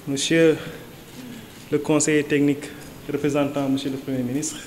Monsieur le conseiller technique représentant Monsieur le Premier ministre,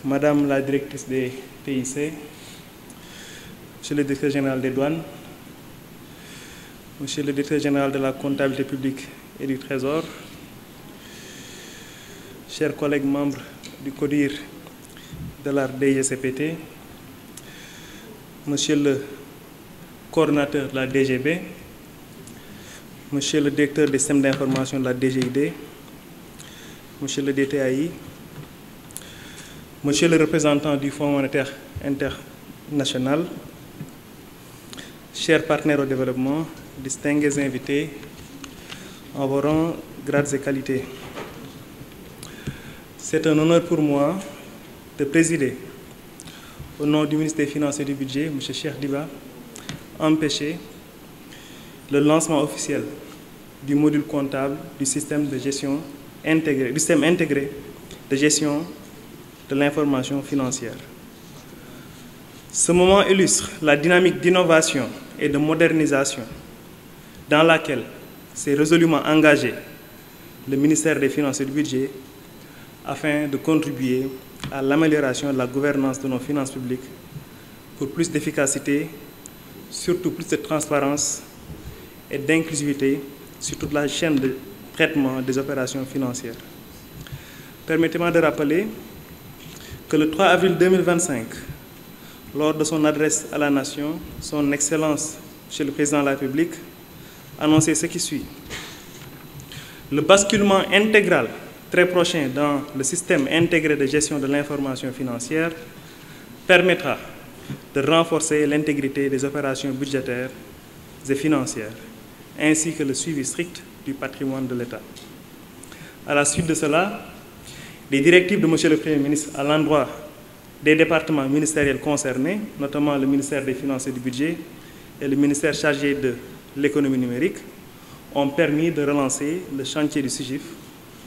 Madame la directrice des TIC, Monsieur le directeur général des douanes, Monsieur le directeur général de la comptabilité publique et du Trésor, chers collègues membres du CODIR de la DGCPT, Monsieur le coordonnateur de la DGB, Monsieur le directeur des systèmes d'information de la DGID, Monsieur le DTAI, Monsieur le représentant du Fonds monétaire international, chers partenaires au développement, distingués invités, en vos rangs, grades et qualités. C'est un honneur pour moi de présider, au nom du ministre des Finances et du Budget, M. Cheikh Diba, empêcher le lancement officiel du module comptable du système de gestion intégré, du système intégré de gestion de l'information financière. Ce moment illustre la dynamique d'innovation et de modernisation dans laquelle s'est résolument engagé le ministère des Finances et du Budget afin de contribuer à l'amélioration de la gouvernance de nos finances publiques pour plus d'efficacité, surtout plus de transparence et d'inclusivité sur toute la chaîne de traitement des opérations financières. Permettez-moi de rappeler que le 3 avril 2025, lors de son adresse à la Nation, son Excellence, Monsieur le Président de la République, annonçait ce qui suit. Le basculement intégral très prochain dans le système intégré de gestion de l'information financière permettra de renforcer l'intégrité des opérations budgétaires et financières, ainsi que le suivi strict du patrimoine de l'État. À la suite de cela, les directives de Monsieur le Premier ministre à l'endroit des départements ministériels concernés, notamment le ministère des Finances et du Budget et le ministère chargé de l'économie numérique, ont permis de relancer le chantier du SIGIF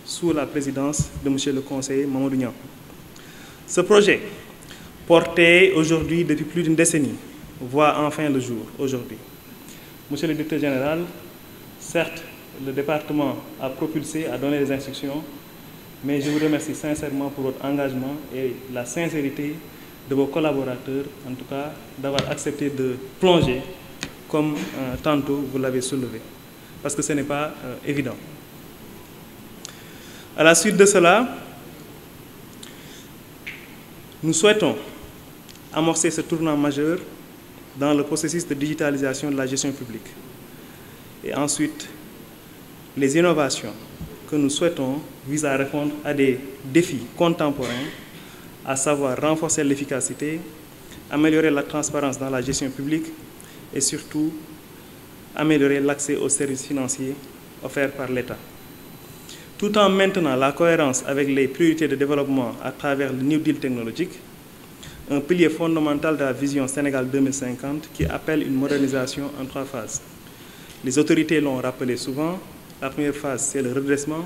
sous la présidence de Monsieur le conseiller Mamadou Niang. Ce projet, porté aujourd'hui depuis plus d'une décennie, voit enfin le jour aujourd'hui. Monsieur le directeur général, certes, le département a propulsé, a donné des instructions, mais je vous remercie sincèrement pour votre engagement et la sincérité de vos collaborateurs, en tout cas, d'avoir accepté de plonger comme tantôt vous l'avez soulevé, parce que ce n'est pas évident. À la suite de cela, nous souhaitons amorcer ce tournant majeur dans le processus de digitalisation de la gestion publique. Et ensuite, les innovations que nous souhaitons visent à répondre à des défis contemporains, à savoir renforcer l'efficacité, améliorer la transparence dans la gestion publique et surtout améliorer l'accès aux services financiers offerts par l'État. Tout en maintenant la cohérence avec les priorités de développement à travers le New Deal technologique, un pilier fondamental de la vision Sénégal 2050 qui appelle une modernisation en 3 phases. Les autorités l'ont rappelé souvent. La première phase, c'est le redressement.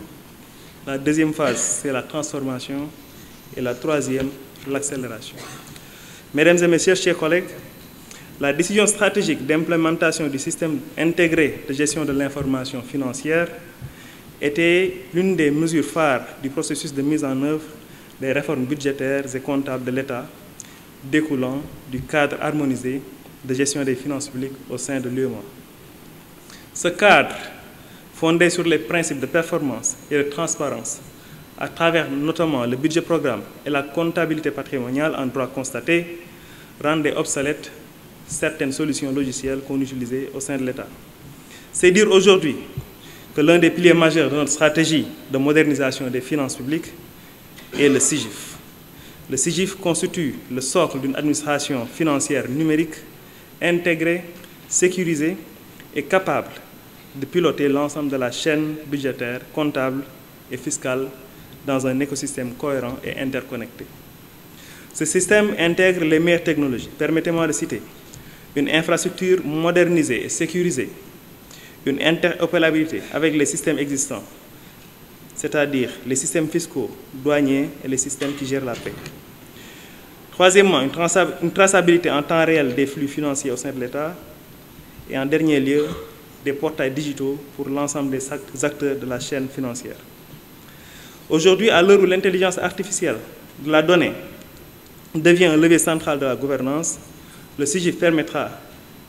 La deuxième phase, c'est la transformation. Et la troisième, l'accélération. Mesdames et messieurs, chers collègues, la décision stratégique d'implémentation du système intégré de gestion de l'information financière était l'une des mesures phares du processus de mise en œuvre des réformes budgétaires et comptables de l'État découlant du cadre harmonisé de gestion des finances publiques au sein de l'UEMOA. Ce cadre, fondé sur les principes de performance et de transparence, à travers notamment le budget programme et la comptabilité patrimoniale en droit constaté, rendait obsolètes certaines solutions logicielles qu'on utilisait au sein de l'État. C'est dire aujourd'hui que l'un des piliers majeurs de notre stratégie de modernisation des finances publiques est le SIGIF. Le SIGIF constitue le socle d'une administration financière numérique, intégrée, sécurisée et capable de piloter l'ensemble de la chaîne budgétaire, comptable et fiscale dans un écosystème cohérent et interconnecté. Ce système intègre les meilleures technologies. Permettez-moi de citer une infrastructure modernisée et sécurisée, une interopérabilité avec les systèmes existants, c'est-à-dire les systèmes fiscaux, douaniers et les systèmes qui gèrent la paix. Troisièmement, une traçabilité en temps réel des flux financiers au sein de l'État. Et en dernier lieu, des portails digitaux pour l'ensemble des acteurs de la chaîne financière. Aujourd'hui, à l'heure où l'intelligence artificielle de la donnée devient un levier central de la gouvernance, le SIGIF permettra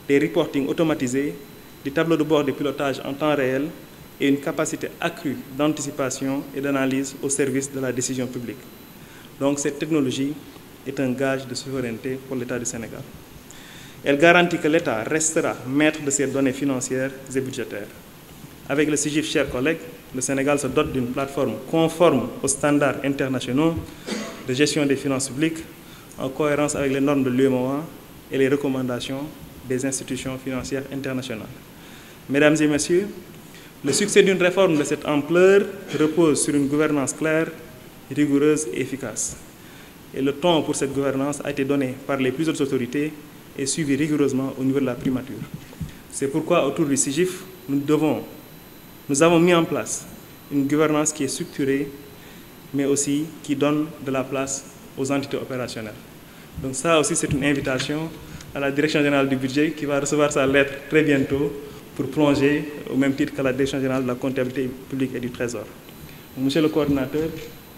des reportings automatisés, des tableaux de bord de pilotage en temps réel et une capacité accrue d'anticipation et d'analyse au service de la décision publique. Donc cette technologie est un gage de souveraineté pour l'État du Sénégal. Elle garantit que l'État restera maître de ses données financières et budgétaires. Avec le SIGIF, chers collègues, le Sénégal se dote d'une plateforme conforme aux standards internationaux de gestion des finances publiques, en cohérence avec les normes de l'UEMOA et les recommandations des institutions financières internationales. Mesdames et messieurs, le succès d'une réforme de cette ampleur repose sur une gouvernance claire, rigoureuse et efficace. Et le ton pour cette gouvernance a été donné par les plus hautes autorités et suivi rigoureusement au niveau de la primature. C'est pourquoi, autour du SIGIF, nous avons mis en place une gouvernance qui est structurée, mais aussi qui donne de la place aux entités opérationnelles. Donc ça aussi, c'est une invitation à la Direction générale du budget qui va recevoir sa lettre très bientôt pour plonger au même titre que la Direction générale de la comptabilité publique et du Trésor. Monsieur le coordinateur,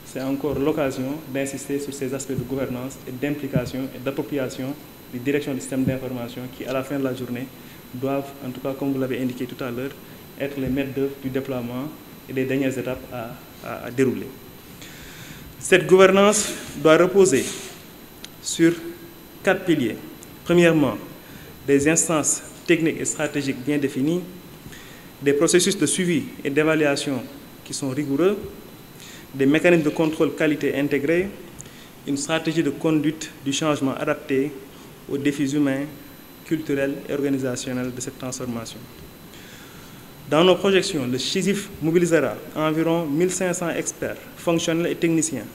c'est encore l'occasion d'insister sur ces aspects de gouvernance et d'implication et d'appropriation des directions du système d'information qui, à la fin de la journée, doivent, en tout cas comme vous l'avez indiqué tout à l'heure, être les maîtres d'œuvre du déploiement et des dernières étapes à dérouler. Cette gouvernance doit reposer sur 4 piliers. Premièrement, des instances techniques et stratégiques bien définies, des processus de suivi et d'évaluation qui sont rigoureux, des mécanismes de contrôle qualité intégrés, une stratégie de conduite du changement adaptée aux défis humains, culturels et organisationnels de cette transformation. Dans nos projections, le SIGIF mobilisera environ 1500 experts, fonctionnels et techniciens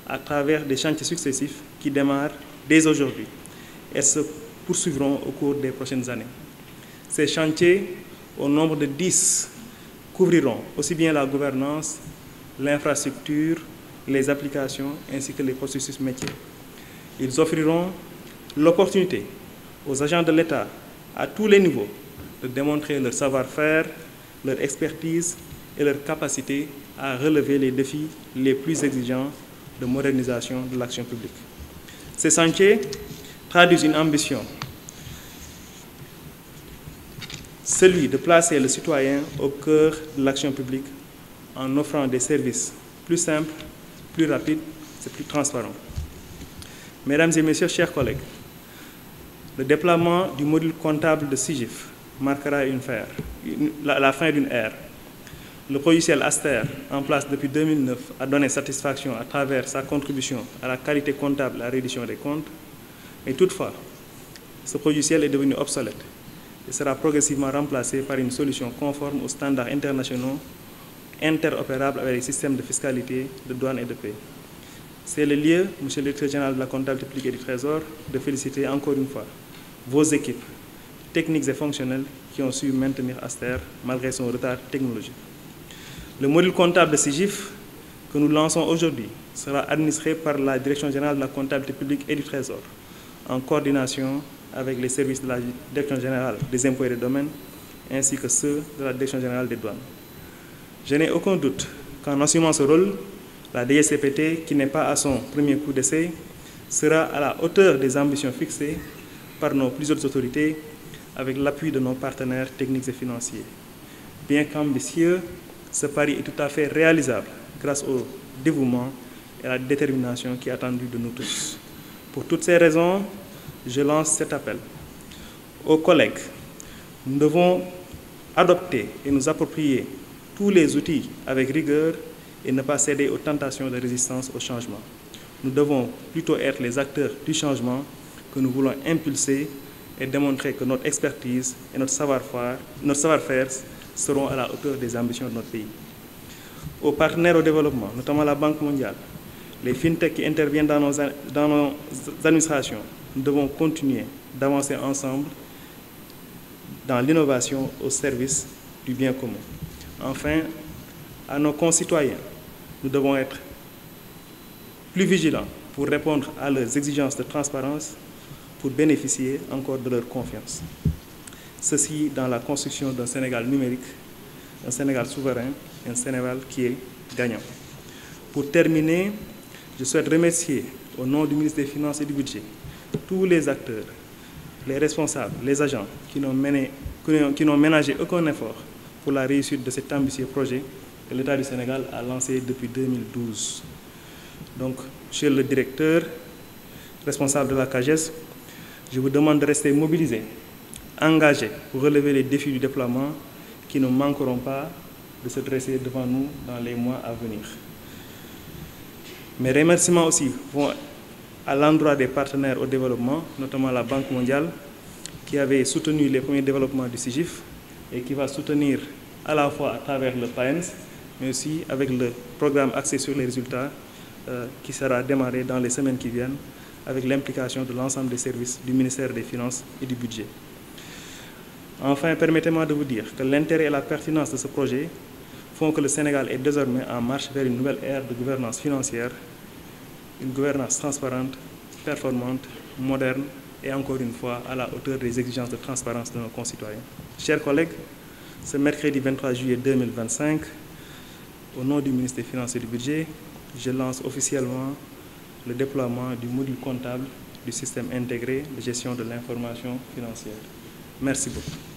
à travers des chantiers successifs qui démarrent dès aujourd'hui et se poursuivront au cours des prochaines années. Ces chantiers, au nombre de 10, couvriront aussi bien la gouvernance, l'infrastructure, les applications ainsi que les processus métiers. Ils offriront l'opportunité aux agents de l'État à tous les niveaux de démontrer leur savoir-faire, leur expertise et leur capacité à relever les défis les plus exigeants de modernisation de l'action publique. Ces chantiers traduisent une ambition, celui de placer le citoyen au cœur de l'action publique en offrant des services plus simples, plus rapides et plus transparents. Mesdames et messieurs, chers collègues, le déploiement du module comptable de SIGIF marquera la fin d'une ère. Le logiciel Aster, en place depuis 2009, a donné satisfaction à travers sa contribution à la qualité comptable et à la reddition des comptes. Mais toutefois, ce logiciel est devenu obsolète et sera progressivement remplacé par une solution conforme aux standards internationaux, interopérable avec les systèmes de fiscalité, de douane et de paie. C'est le lieu, Monsieur le Directeur général de la comptabilité publique et du Trésor, de féliciter encore une fois vos équipes techniques et fonctionnelles qui ont su maintenir Aster malgré son retard technologique. Le module comptable de SIGIF que nous lançons aujourd'hui sera administré par la Direction générale de la comptabilité publique et du Trésor, en coordination avec les services de la Direction générale des impôts et des domaines, ainsi que ceux de la Direction générale des douanes. Je n'ai aucun doute qu'en assumant ce rôle, la DGCPT, qui n'est pas à son premier coup d'essai, sera à la hauteur des ambitions fixées par nos plus hautes autorités avec l'appui de nos partenaires techniques et financiers. Bien qu'ambitieux, ce pari est tout à fait réalisable grâce au dévouement et à la détermination qui est attendue de nous tous. Pour toutes ces raisons, je lance cet appel aux collègues. Nous devons adopter et nous approprier tous les outils avec rigueur et ne pas céder aux tentations de résistance au changement. Nous devons plutôt être les acteurs du changement que nous voulons impulser et démontrer que notre expertise et notre savoir-faire seront à la hauteur des ambitions de notre pays. Aux partenaires au développement, notamment la Banque mondiale, les fintechs qui interviennent dans nos administrations, nous devons continuer d'avancer ensemble dans l'innovation au service du bien commun. Enfin, à nos concitoyens, nous devons être plus vigilants pour répondre à leurs exigences de transparence, pour bénéficier encore de leur confiance. ceci dans la construction d'un Sénégal numérique, un Sénégal souverain, un Sénégal qui est gagnant. Pour terminer, je souhaite remercier au nom du ministre des Finances et du Budget tous les acteurs, les responsables, les agents qui n'ont ménagé aucun effort pour la réussite de cet ambitieux projet que l'État du Sénégal a lancé depuis 2012. Donc, monsieur le directeur, responsable de la CAGES, je vous demande de rester mobilisé, engagé pour relever les défis du déploiement qui ne manqueront pas de se dresser devant nous dans les mois à venir. Mes remerciements aussi vont à l'endroit des partenaires au développement, notamment la Banque mondiale, qui avait soutenu les premiers développements du SIGIF et qui va soutenir à la fois à travers le PAENS, mais aussi avec le programme axé sur les résultats qui sera démarré dans les semaines qui viennent, avec l'implication de l'ensemble des services du ministère des Finances et du Budget. Enfin, permettez-moi de vous dire que l'intérêt et la pertinence de ce projet font que le Sénégal est désormais en marche vers une nouvelle ère de gouvernance financière, une gouvernance transparente, performante, moderne et encore une fois à la hauteur des exigences de transparence de nos concitoyens. Chers collègues, ce mercredi 23 juillet 2025, au nom du ministre des Finances et du Budget, je lance officiellement le déploiement du module comptable du système intégré de gestion de l'information financière. Merci beaucoup.